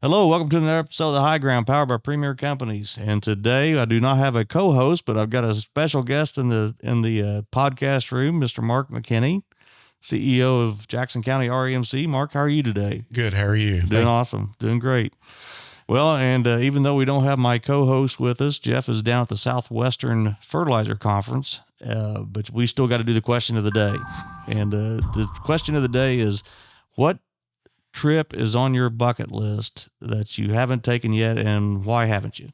Hello, welcome to another episode of The High Ground, powered by Premier Companies. And today I do not have a co-host, but I've got a special guest in the podcast room, Mr. Mark McKinney, CEO of Jackson County REMC. Mark, how are you today? Good. How are you? Doing awesome. Doing great. Well, and even though we don't have my co-host with us, Jeff is down at the Southwestern Fertilizer Conference, but we still got to do the question of the day. And the question of the day is, what trip is on your bucket list that you haven't taken yet, and why haven't you?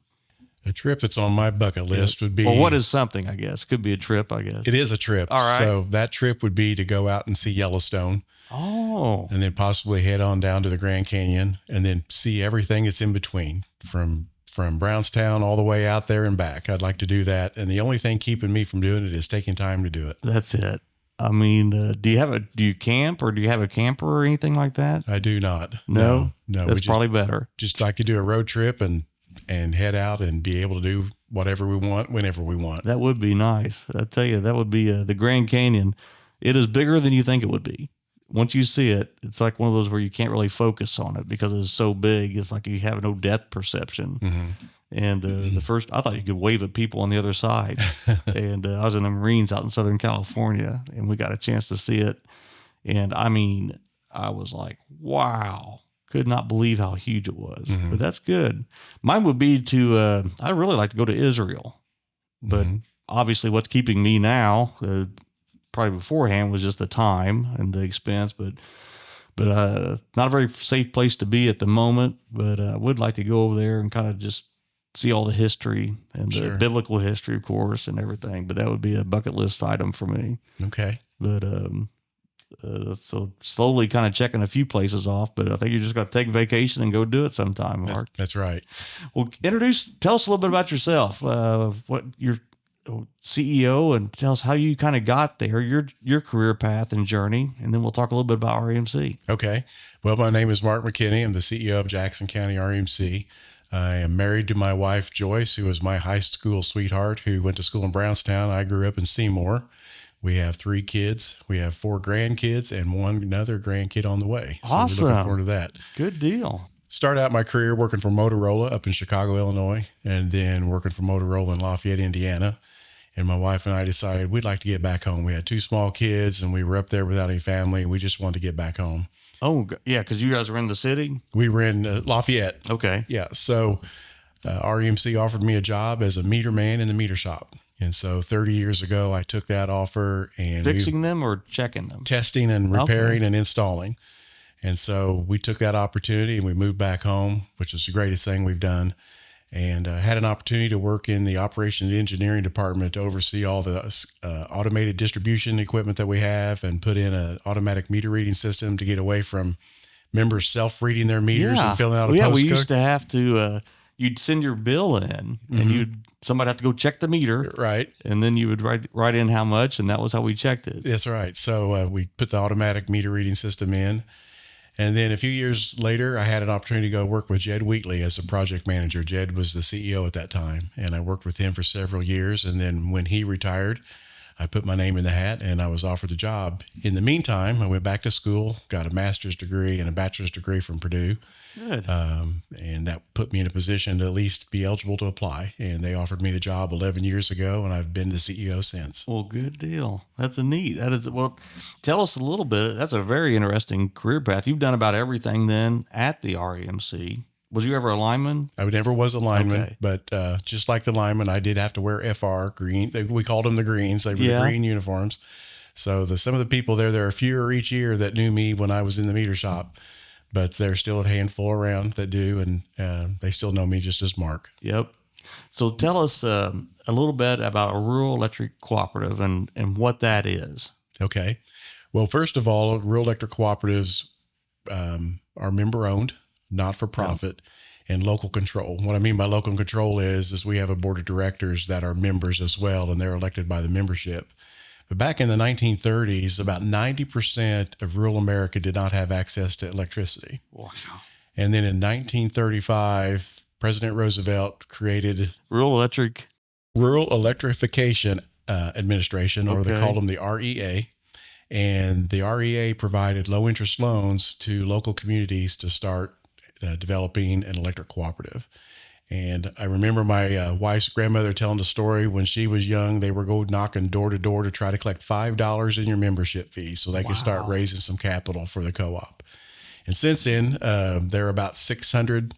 A trip that's on my bucket list would be... Well, what is something, I guess? Could be a trip, I guess. It is a trip. All right. So that trip would be to go out and see Yellowstone. Oh. And then possibly head on down to the Grand Canyon and then see everything that's in between from Brownstown all the way out there and back. I'd like to do that. And the only thing keeping me from doing it is taking time to do it. That's it. I mean, do you camp, or do you have a camper or anything like that? I do not. No. That's probably better. Just like to do a road trip and head out and be able to do whatever we want, whenever we want. That would be nice. I tell you, that would be the Grand Canyon. It is bigger than you think it would be. Once you see it, it's like one of those where you can't really focus on it because it's so big. It's like you have no depth perception. Mm-hmm. And I thought you could wave at people on the other side. And I was in the Marines out in Southern California, and we got a chance to see it. And I mean, I was like, wow, could not believe how huge it was. Mm-hmm. But that's good. Mine would be I'd really like to go to Israel. But obviously what's keeping me now, probably beforehand, was just the time and the expense. But not a very safe place to be at the moment. But I would like to go over there and kind of just see all the history and the biblical history, of course, and everything. But that would be a bucket list item for me. Okay. But so slowly kind of checking a few places off. But I think you just got to take vacation and go do it sometime, Mark. That's right. Well, tell us a little bit about yourself. What you're CEO, and tell us how you kind of got there, your career path and journey, and then we'll talk a little bit about REMC. Okay. Well, my name is Mark McKinney. I'm the CEO of Jackson County REMC. I am married to my wife, Joyce, who was my high school sweetheart, who went to school in Brownstown. I grew up in Seymour. We have 3 kids. We have 4 grandkids and another grandkid on the way. Awesome. So we're looking forward to that. Good deal. Started out my career working for Motorola up in Chicago, Illinois, and then working for Motorola in Lafayette, Indiana. And my wife and I decided we'd like to get back home. We had 2 small kids, and we were up there without any family, and we just wanted to get back home. Oh, yeah, because you guys were in the city? We were in Lafayette. Okay. Yeah, so REMC offered me a job as a meter man in the meter shop. And so 30 years ago, I took that offer and fixing them or checking them? Testing and repairing and installing. And so we took that opportunity and we moved back home, which is the greatest thing we've done. And had an opportunity to work in the operations and engineering department to oversee all the automated distribution equipment that we have and put in an automatic meter reading system to get away from members self-reading their meters and filling out a postcode. We used to have to, you'd send your bill in and somebody have to go check the meter. Right. And then you would write in how much, and that was how we checked it. That's right. So we put the automatic meter reading system in. And then a few years later, I had an opportunity to go work with Jed Wheatley as a project manager. Jed was the CEO at that time, and I worked with him for several years. And then when he retired, I put my name in the hat and I was offered the job. In the meantime, I went back to school, got a master's degree and a bachelor's degree from Purdue. Good. And that put me in a position to at least be eligible to apply. And they offered me the job 11 years ago, and I've been the CEO since. Well, good deal. That is, well, tell us a little bit. That's a very interesting career path. You've done about everything then at the REMC. Was you ever a lineman? I never was a lineman, but just like the lineman, I did have to wear FR green. We called them the greens. They were the green uniforms. So some of the people there are fewer each year that knew me when I was in the meter shop, but there's still a handful around that do, and they still know me just as Mark. Yep. So tell us a little bit about a rural electric cooperative and what that is. Okay. Well, first of all, rural electric cooperatives are member owned, not for profit, and local control. What I mean by local control is we have a board of directors that are members as well, and they're elected by the membership. But back in the 1930s, about 90% of rural America did not have access to electricity. Wow. And then in 1935, President Roosevelt created Rural Electrification Administration, or they called them the REA. And the REA provided low interest loans to local communities to start developing an electric cooperative. And I remember my wife's grandmother telling the story when she was young, they were going knocking door to door to try to collect $5 in your membership fee so they could start raising some capital for the co-op. And since then, there are about 600,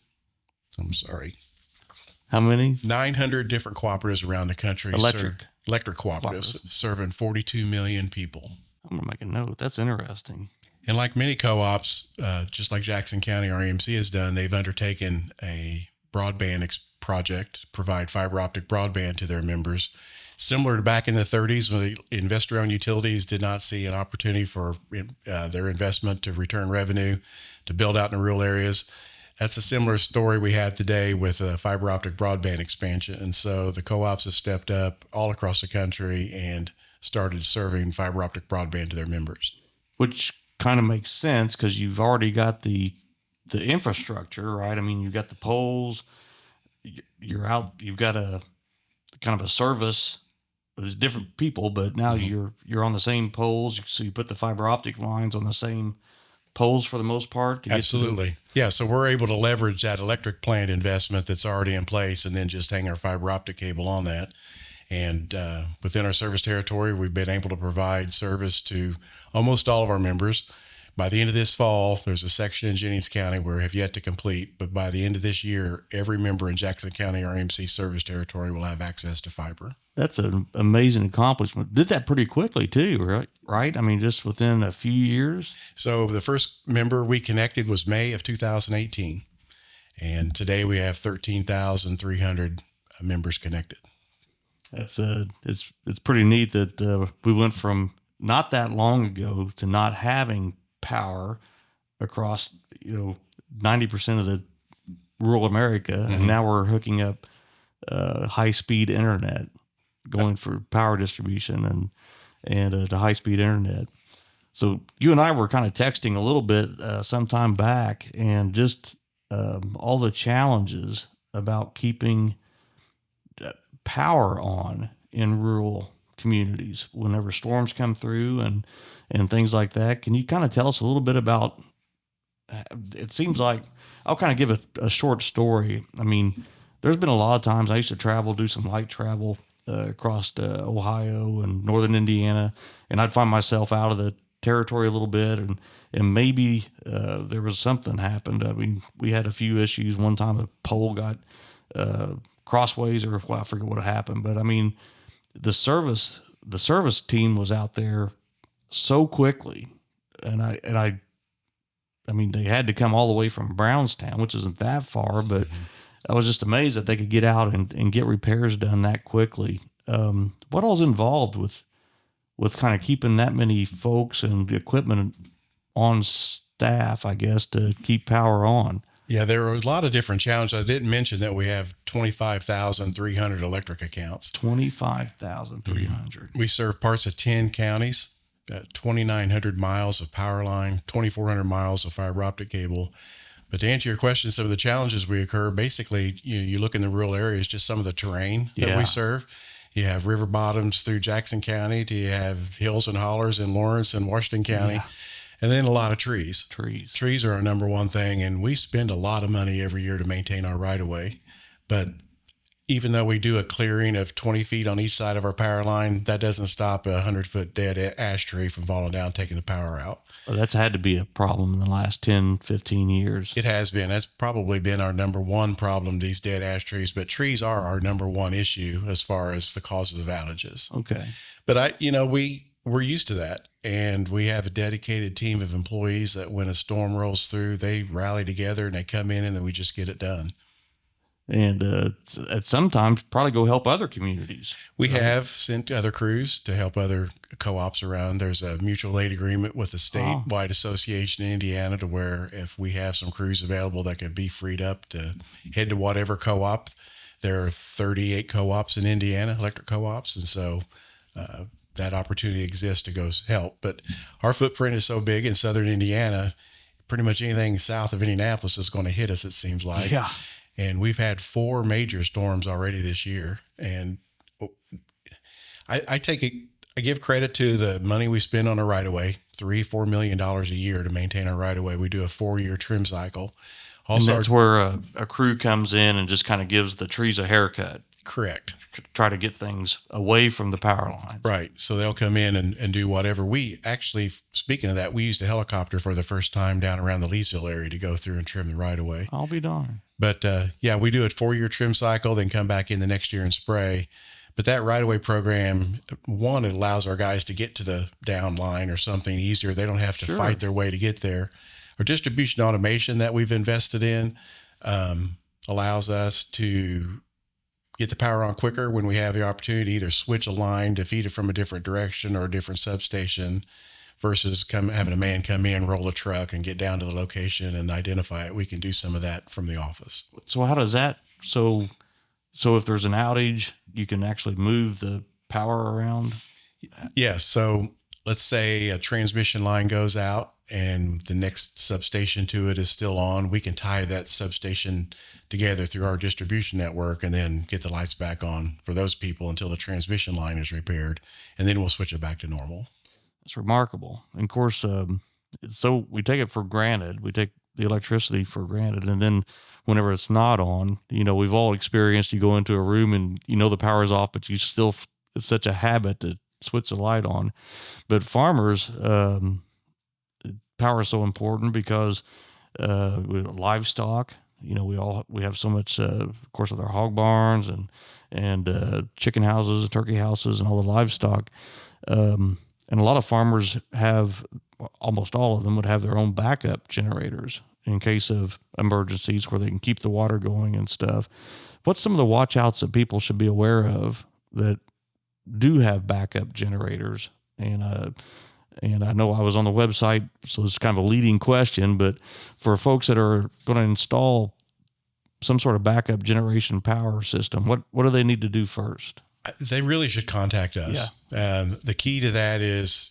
How many? 900 different cooperatives around the country. Electric cooperatives serving 42 million people. I'm going to make a note. That's interesting. And like many co-ops, just like Jackson County REMC has done, they've undertaken a broadband project to provide fiber optic broadband to their members. Similar to back in the 30s when the investor-owned utilities did not see an opportunity for their investment to return revenue, to build out in the rural areas. That's a similar story we have today with fiber optic broadband expansion. And so the co-ops have stepped up all across the country and started serving fiber optic broadband to their members. Which kind of makes sense because you've already got the infrastructure, right? I mean, you've got the poles, you've got a kind of a service. There's different people, but now you're on the same poles. So you put the fiber optic lines on the same poles for the most part. Absolutely. Yeah. So we're able to leverage that electric plant investment that's already in place and then just hang our fiber optic cable on that. And within our service territory, we've been able to provide service to almost all of our members. By the end of this fall, there's a section in Jennings County where we have yet to complete, but by the end of this year, every member in Jackson County RMC service territory will have access to fiber. That's an amazing accomplishment. Did that pretty quickly too, right? I mean, just within a few years. So the first member we connected was May of 2018. And today we have 13,300 members connected. That's it's pretty neat that we went from not that long ago to not having power across 90% of the rural America, and now we're hooking up high speed internet, going for power distribution and to high speed internet. So you and I were kind of texting a little bit some time back, and just all the challenges about keeping power on in rural communities whenever storms come through and things like that. Can you kind of tell us a little bit about, it seems like, I'll kind of give a short story. I mean, there's been a lot of times I used to do some light travel across Ohio and northern Indiana, and I'd find myself out of the territory a little bit, and maybe there was something happened. I mean, we had a few issues. One time a pole got crossways, or I forget what happened, but I mean, the service team was out there so quickly, and I mean, they had to come all the way from Brownstown, which isn't that far, but I was just amazed that they could get out and get repairs done that quickly. What all's involved with kind of keeping that many folks and equipment on staff, I guess, to keep power on? Yeah, there are a lot of different challenges. I didn't mention that we have 25,300 electric accounts. 25,300. We serve parts of 10 counties, 2,900 miles of power line, 2,400 miles of fiber optic cable. But to answer your question, some of the challenges we occur, basically, you look in the rural areas, just some of the terrain that we serve. You have river bottoms through Jackson County. You have hills and hollers in Lawrence and Washington County. Yeah. And then a lot of trees. Trees are our number one thing, and we spend a lot of money every year to maintain our right-of-way. But even though we do a clearing of 20 feet on each side of our power line, that doesn't stop a 100-foot dead ash tree from falling down, taking the power out. Well, that's had to be a problem in the last 10, 15 years. It has been. That's probably been our number one problem, these dead ash trees. But trees are our number one issue as far as the causes of outages. Okay. But we're used to that. And we have a dedicated team of employees that when a storm rolls through, they rally together and they come in and then we just get it done. And at sometimes probably go help other communities. We have sent other crews to help other co-ops around. There's a mutual aid agreement with the statewide association in Indiana to where if we have some crews available that can be freed up to head to whatever co-op. There are 38 co-ops in Indiana, electric co-ops. And so that opportunity exists to go help. But our footprint is so big in southern Indiana, pretty much anything south of Indianapolis is going to hit us, it seems like. Yeah. And we've had 4 major storms already this year. And I give credit to the money we spend on a right-of-way, $3-4 million a year to maintain our right-of-way. We do a 4-year trim cycle. And that's where a crew comes in and just kind of gives the trees a haircut. Correct. Try to get things away from the power line. Right. So they'll come in and do whatever. We actually, speaking of that, we used a helicopter for the first time down around the Leesville area to go through and trim the right of way. I'll be darned. But yeah, we do a 4-year trim cycle, then come back in the next year and spray. But that right of way program, one, it allows our guys to get to the down line or something easier. They don't have to fight their way to get there. Our distribution automation that we've invested in allows us to get the power on quicker when we have the opportunity to either switch a line to feed it from a different direction or a different substation versus having a man come in, roll a truck and get down to the location and identify it. We can do some of that from the office. So how does that, so if there's an outage, you can actually move the power around? Yes. So let's say a transmission line goes out and the next substation to it is still on. We can tie that substation together through our distribution network and then get the lights back on for those people until the transmission line is repaired. And then we'll switch it back to normal. That's remarkable. And of course, so we take it for granted. We take the electricity for granted. And then whenever it's not on, we've all experienced, you go into a room and the power is off, but you still, it's such a habit to switch the light on. But farmers, power is so important because with livestock, we have so much, of course, with our hog barns and chicken houses, turkey houses, and all the livestock. And a lot of farmers almost all of them would have their own backup generators in case of emergencies where they can keep the water going and stuff. What's some of the watch outs that people should be aware of that do have backup generators? And I know I was on the website, so it's kind of a leading question, but for folks that are going to install some sort of backup generation power system, what do they need to do first? They really should contact us. Yeah. The key to that is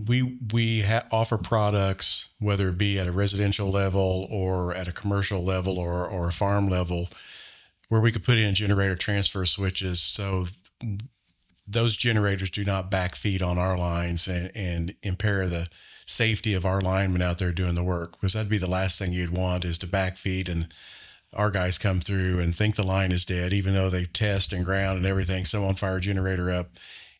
we offer products, whether it be at a residential level or at a commercial level or a farm level, where we could put in generator transfer switches. So those generators do not backfeed on our lines and impair the safety of our linemen out there doing the work, because that'd be the last thing you'd want is to backfeed and our guys come through and think the line is dead, even though they test and ground and everything. Someone fire a generator up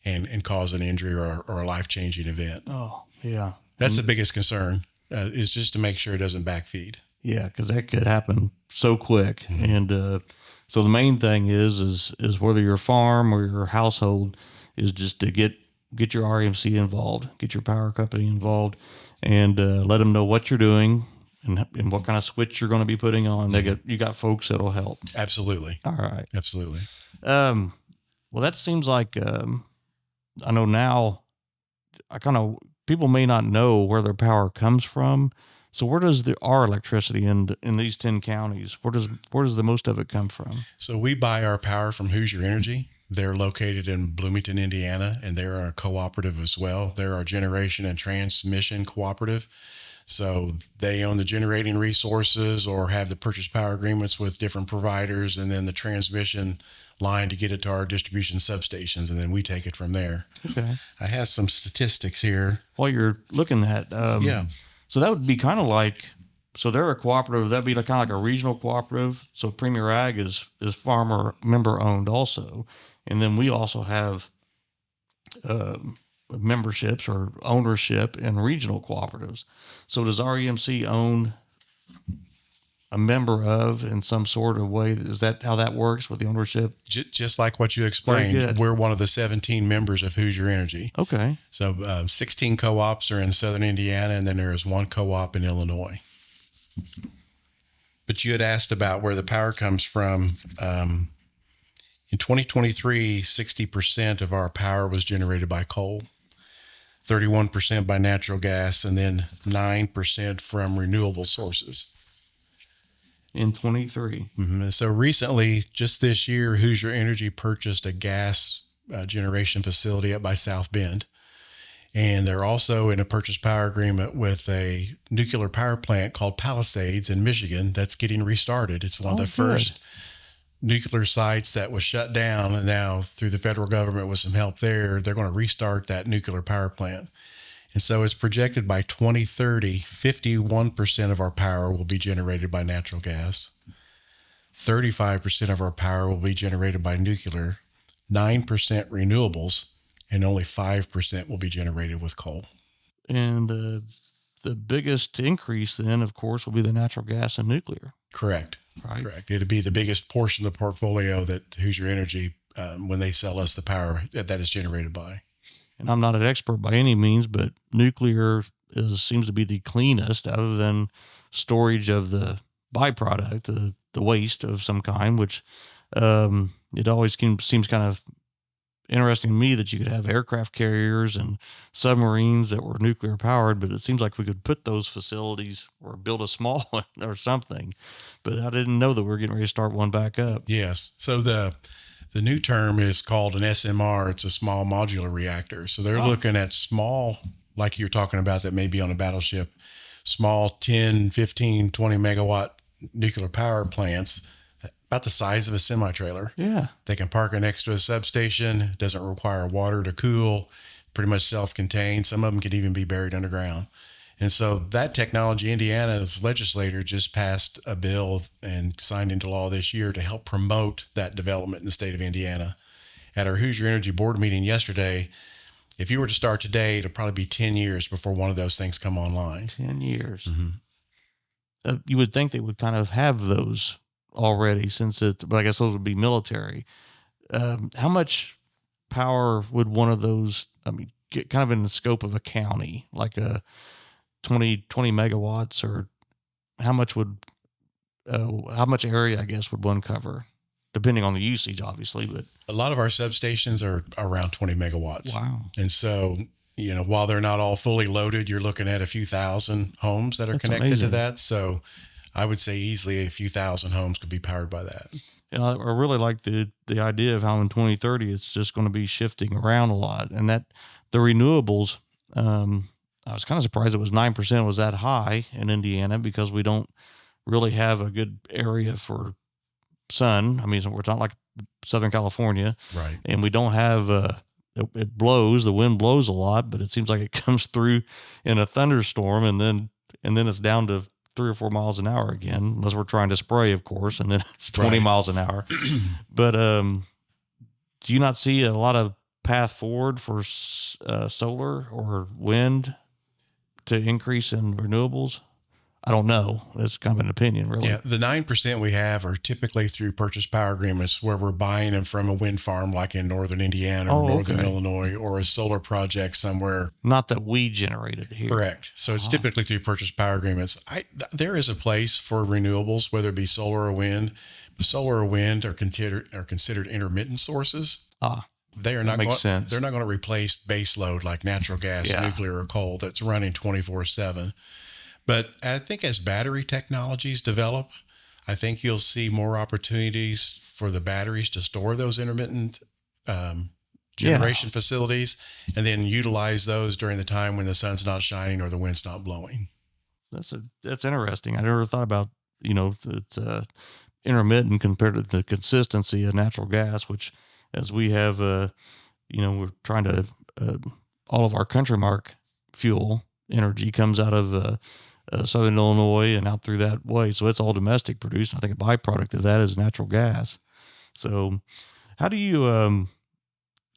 and cause an injury or a life-changing event. Oh, yeah. That's the biggest concern is just to make sure it doesn't backfeed. Yeah, because that could happen so quick. Mm-hmm. And so the main thing is whether your farm or your household is just to get your REMC involved, get your power company involved, and let them know what you're doing and what kind of switch you're going to be putting on. You got folks that'll help. Absolutely. All right. Absolutely. Well, that seems like I know now. People may not know where their power comes from. So where does our electricity in these 10 counties? Where does the most of it come from? So we buy our power from Hoosier Energy. They're located in Bloomington, Indiana, and they're a cooperative as well. They're our generation and transmission cooperative. So they own the generating resources or have the purchase power agreements with different providers, and then the transmission line to get it to our distribution substations, and then we take it from there. Okay. I have some statistics here. While you're looking at, yeah. So that would be kind of like, so they're a cooperative. That'd be kind of like a regional cooperative. So Premier Ag is farmer member owned also, and then we also have memberships or ownership in regional cooperatives. So does REMC own a member of in some sort of way? Is that how that works with the ownership? Just like what you explained, we're one of the 17 members of Hoosier Energy. Okay. So 16 co-ops are in Southern Indiana, and then there is one co-op in Illinois. But you had asked about where the power comes from. In 2023, 60% of our power was generated by coal, 31% by natural gas, and then 9% from renewable sources. In 23. Mm-hmm. So recently, just this year, Hoosier Energy purchased a gas generation facility up by South Bend. And they're also in a purchase power agreement with a nuclear power plant called Palisades in Michigan that's getting restarted. It's one of the first nuclear sites that was shut down, and now through the federal government with some help there, they're going to restart that nuclear power plant. And so it's projected by 2030, 51% of our power will be generated by natural gas. 35% of our power will be generated by nuclear, 9% renewables, and only 5% will be generated with coal. And the biggest increase then, of course, will be the natural gas and nuclear. Correct. Right. Correct. It'll be the biggest portion of the portfolio that Hoosier Energy, when they sell us the power that is generated by. And I'm not an expert by any means, but nuclear seems to be the cleanest, other than storage of the byproduct, the waste of some kind, which it always seems kind of interesting to me that you could have aircraft carriers and submarines that were nuclear powered, but it seems like we could put those facilities or build a small one or something. But I didn't know that we were getting ready to start one back up. Yes. So the new term is called an SMR. It's a small modular reactor. So they're looking at small, like you're talking about, that may be on a battleship, small 10, 15, 20 megawatt nuclear power plants, about the size of a semi-trailer. Yeah. They can park it next to a substation. Doesn't require water to cool, pretty much self-contained. Some of them could even be buried underground. And so that technology, Indiana's legislator just passed a bill and signed into law this year to help promote that development in the state of Indiana. At our Hoosier Energy board meeting yesterday, if you were to start today, it'll probably be 10 years before one of those things come online. 10 years. Mm-hmm. You would think they would kind of have those already, but I guess those would be military. How much power would one of those, get kind of in the scope of a county, like a 20 megawatts, or how much area, I guess, would one cover, depending on the usage, obviously, but a lot of our substations are around 20 megawatts. Wow. And so, while they're not all fully loaded, you're looking at a few thousand homes that are That's connected amazing. to that. So I would say easily a few thousand homes could be powered by that. And I really like the idea of how in 2030 it's just going to be shifting around a lot, and that the renewables. I was kind of surprised it was 9% was that high in Indiana, because we don't really have a good area for sun. We're not like Southern California, Right? And we don't have it blows. The wind blows a lot, but it seems like it comes through in a thunderstorm, and then it's down to 3 or 4 miles an hour again, unless we're trying to spray, of course, and then it's 20 miles an hour. But do you not see a lot of path forward for solar or wind to increase in renewables? I don't know. That's kind of an opinion, really. Yeah, the 9% we have are typically through purchase power agreements where we're buying them from a wind farm like in northern Indiana or northern Illinois, or a solar project somewhere. Not that we generated here. Correct. So it's typically through purchase power agreements. There is a place for renewables, whether it be solar or wind. Solar or wind are considered intermittent sources. They are not sense. They're not going to replace base load like natural gas, nuclear, or coal that's running 24/7. But I think as battery technologies develop, I think you'll see more opportunities for the batteries to store those intermittent generation facilities, and then utilize those during the time when the sun's not shining or the wind's not blowing. That's interesting. I never thought about, it's intermittent compared to the consistency of natural gas, which, as we have, we're trying to, all of our Country Mark fuel energy comes out of Southern Illinois and out through that way. So it's all domestic produced. I think a byproduct of that is natural gas. So how do you, I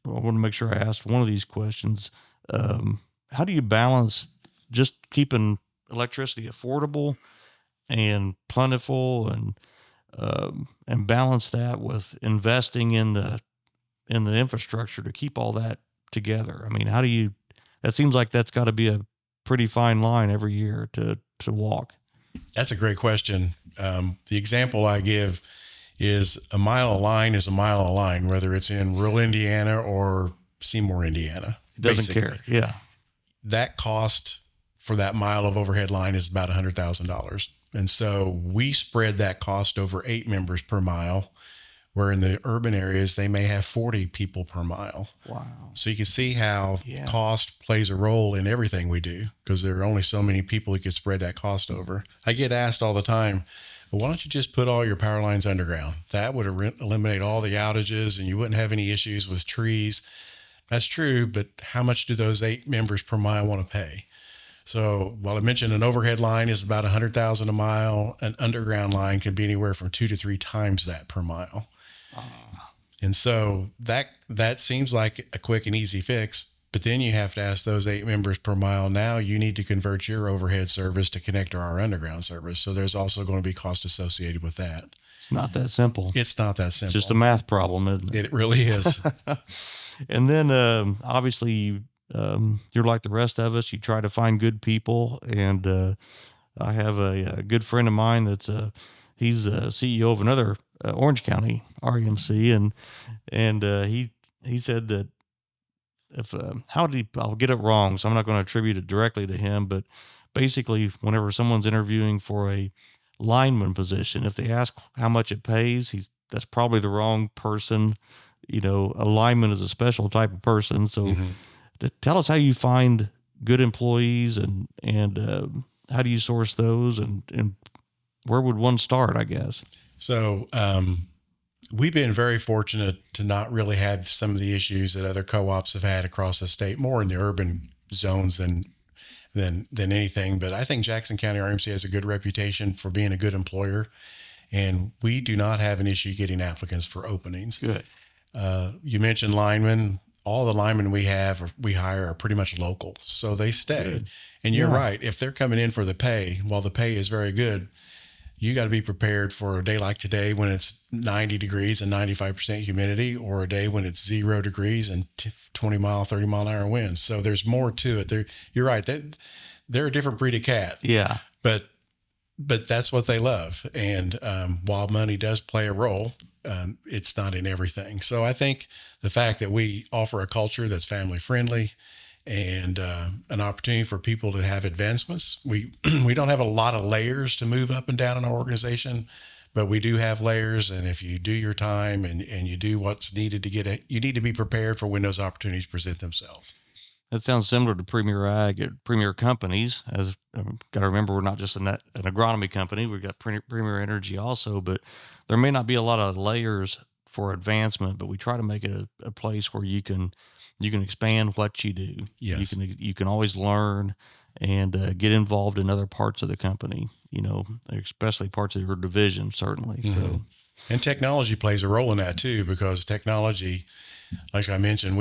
want to make sure I asked one of these questions. How do you balance just keeping electricity affordable and plentiful, and balance that with investing in the infrastructure to keep all that together? How do you, that seems like that's got to be a pretty fine line every year to walk. That's a great question. The example I give is a mile of line is a mile of line, whether it's in rural Indiana or Seymour, Indiana. It doesn't care. Yeah. That cost for that mile of overhead line is about $100,000. And so we spread that cost over 8 members per mile, where in the urban areas, they may have 40 people per mile. Wow. So you can see how cost plays a role in everything we do, because there are only so many people you could spread that cost over. I get asked all the time, well, why don't you just put all your power lines underground? That would eliminate all the outages and you wouldn't have any issues with trees. That's true, but how much do those 8 members per mile want to pay? So while I mentioned an overhead line is about 100,000 a mile, an underground line can be anywhere from 2 to 3 times that per mile. And so that seems like a quick and easy fix, but then you have to ask those 8 members per mile. Now you need to convert your overhead service to connect to our underground service. So there's also going to be cost associated with that. It's not that simple. It's not that simple. It's just a math problem, isn't it? It really is. And then obviously you're like the rest of us. You try to find good people. And I have a good friend of mine that's he's a CEO of another Orange County REMC. And he said that if I'll get it wrong, so I'm not going to attribute it directly to him, but basically whenever someone's interviewing for a lineman position, if they ask how much it pays, that's probably the wrong person. A lineman is a special type of person. So tell us how you find good employees and how do you source those and where would one start, I guess? So, we've been very fortunate to not really have some of the issues that other co-ops have had across the state, more in the urban zones than anything. But I think Jackson County RMC has a good reputation for being a good employer, and we do not have an issue getting applicants for openings. Good. You mentioned linemen. All the linemen we hire are pretty much local, so they stay. Good. And you're right. If they're coming in for the pay, while the pay is very good, you got to be prepared for a day like today when it's 90 degrees and 95% humidity, or a day when it's 0 degrees and 20 mile, 30 mile an hour winds. So there's more to it. You're right. They're a different breed of cat. Yeah. But that's what they love. And while money does play a role, it's not in everything. So I think the fact that we offer a culture that's family friendly and an opportunity for people to have advancements. We don't have a lot of layers to move up and down in our organization, but we do have layers. And if you do your time and you do what's needed to get it, you need to be prepared for when those opportunities present themselves. That sounds similar to Premier Ag at Premier Companies. As got to remember, we're not just an agronomy company. We've got Premier Energy also, but there may not be a lot of layers for advancement, but we try to make it a place where you can expand what you do. Yes. You can always learn and get involved in other parts of the company, especially parts of your division, certainly. Mm-hmm. So, and technology plays a role in that too, because technology, like I mentioned,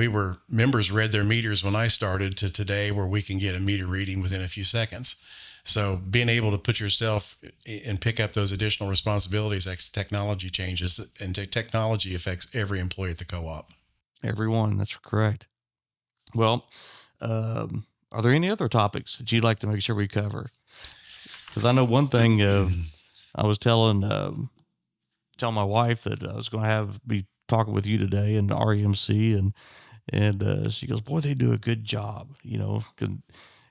members read their meters when I started to today where we can get a meter reading within a few seconds. So being able to put yourself and pick up those additional responsibilities as technology changes, and technology affects every employee at the co-op. Everyone, that's correct. Well, are there any other topics that you'd like to make sure we cover? Because I know one thing, I was telling my wife that I was going to be talking with you today in the REMC, and she goes, boy, they do a good job,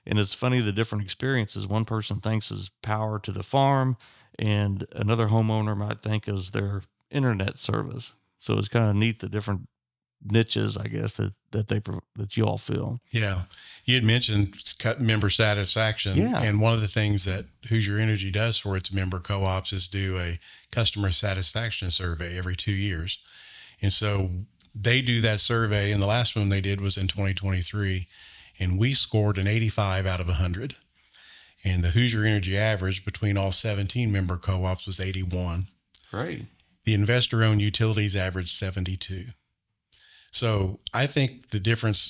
and it's funny, the different experiences. One person thinks is power to the farm, and another homeowner might think is their internet service. So it's kind of neat, the different niches, I guess, that you all feel. Yeah. You had mentioned member satisfaction. Yeah. And one of the things that Hoosier Energy does for its member co-ops is do a customer satisfaction survey every 2 years. And so they do that survey, and the last one they did was in 2023, and we scored an 85 out of 100. And the Hoosier Energy average between all 17 member co-ops was 81. Great. The investor-owned utilities averaged 72. So I think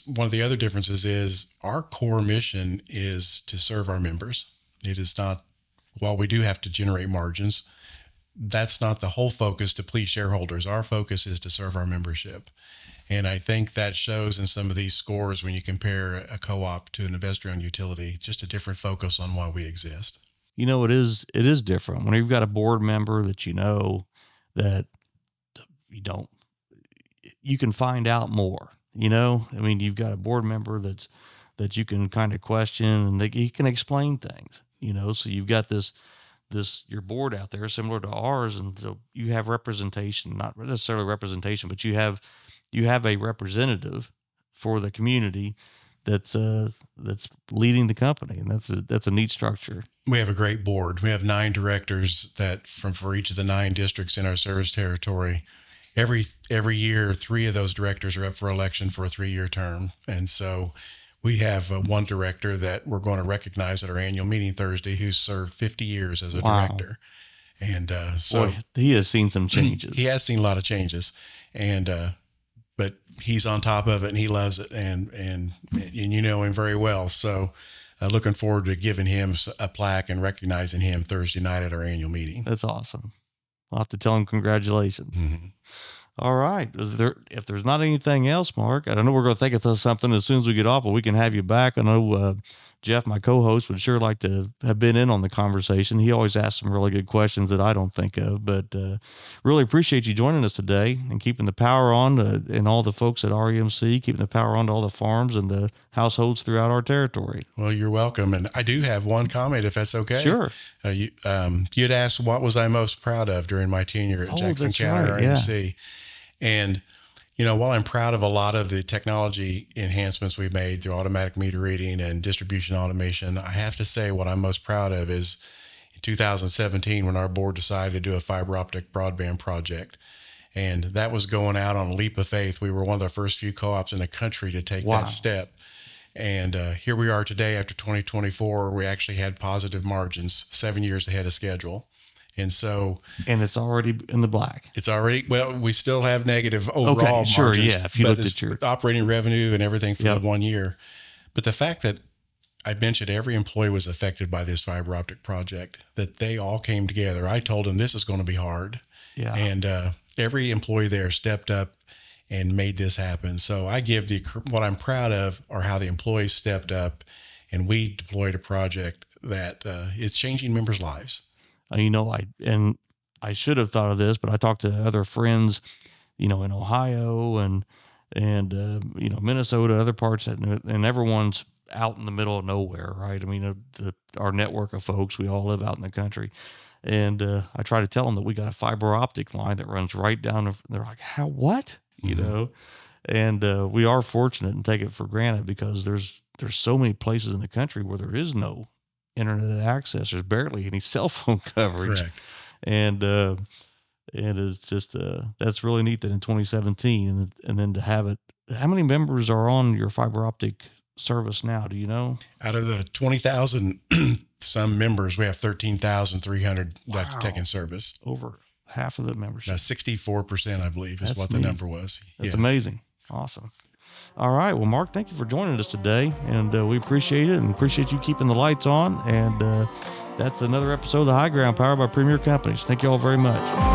one of the other differences is our core mission is to serve our members. It is not, while we do have to generate margins, that's not the whole focus to please shareholders. Our focus is to serve our membership. And I think that shows in some of these scores when you compare a co-op to an investor-owned utility, just a different focus on why we exist. It is different when you've got a board member that that you can find out more, you've got a board member that you can kind of question, and he can explain things, so you've got this your board out there similar to ours. And so you have representation, not necessarily representation, but you have a representative for the community that's leading the company. And that's a neat structure. We have a great board. We have 9 directors that for each of the 9 districts in our service territory. every year, 3 of those directors are up for election for a 3-year term. And so we have one director that we're going to recognize at our annual meeting Thursday who's served 50 years as a director. And so boy, he has seen some changes. He has seen a lot of changes, and but he's on top of it and he loves it, and you know him very well. So looking forward to giving him a plaque and recognizing him Thursday night at our annual meeting. That's awesome. I'll have to tell him congratulations. Mm-hmm. All right. If there's not anything else, Mark, I don't know, we're going to think of something as soon as we get off, but we can have you back. I know Jeff, my co-host, would sure like to have been in on the conversation. He always asks some really good questions that I don't think of, but really appreciate you joining us today and keeping the power on and all the folks at REMC, keeping the power on to all the farms and the households throughout our territory. Well, you're welcome. And I do have one comment, if that's okay. Sure. You'd asked what was I most proud of during my tenure at Jackson County REMC. Yeah. And, you know, while I'm proud of a lot of the technology enhancements we've made through automatic meter reading and distribution automation, I have to say what I'm most proud of is in 2017 when our board decided to do a fiber optic broadband project. And that was going out on a leap of faith. We were one of the first few co-ops in the country to take that step. And here we are today after 2024, we actually had positive margins 7 years ahead of schedule. And so, and it's already in the black. It's already, well, we still have negative overall margins. Sure, yeah. If you look at your operating revenue and everything for the 1 year. But the fact that I mentioned every employee was affected by this fiber optic project, that they all came together. I told them this is going to be hard. Yeah. And every employee there stepped up and made this happen. So I give what I'm proud of are how the employees stepped up and we deployed a project that is changing members' lives. You know, I should have thought of this, but I talked to other friends, you know, in Ohio and you know, Minnesota, other parts, and everyone's out in the middle of nowhere, right? I mean, our network of folks, we all live out in the country, and I try to tell them that we got a fiber optic line that runs right down. They're like, "How? What?" You know, and we are fortunate and take it for granted because there's so many places in the country where there is no internet access. There's barely any cell phone coverage. Correct. And it's just, that's really neat that in 2017 and then to have it, how many members are on your fiber optic service now? Do you know? Out of the 20,000 some members, we have 13,300 that's taking service. Over half of the members. Now 64%, I believe, is what the number was. That's amazing. Awesome. All right. Well, Mark, thank you for joining us today, and we appreciate it and appreciate you keeping the lights on. And that's another episode of The High Ground, powered by Premier Companies. Thank you all very much.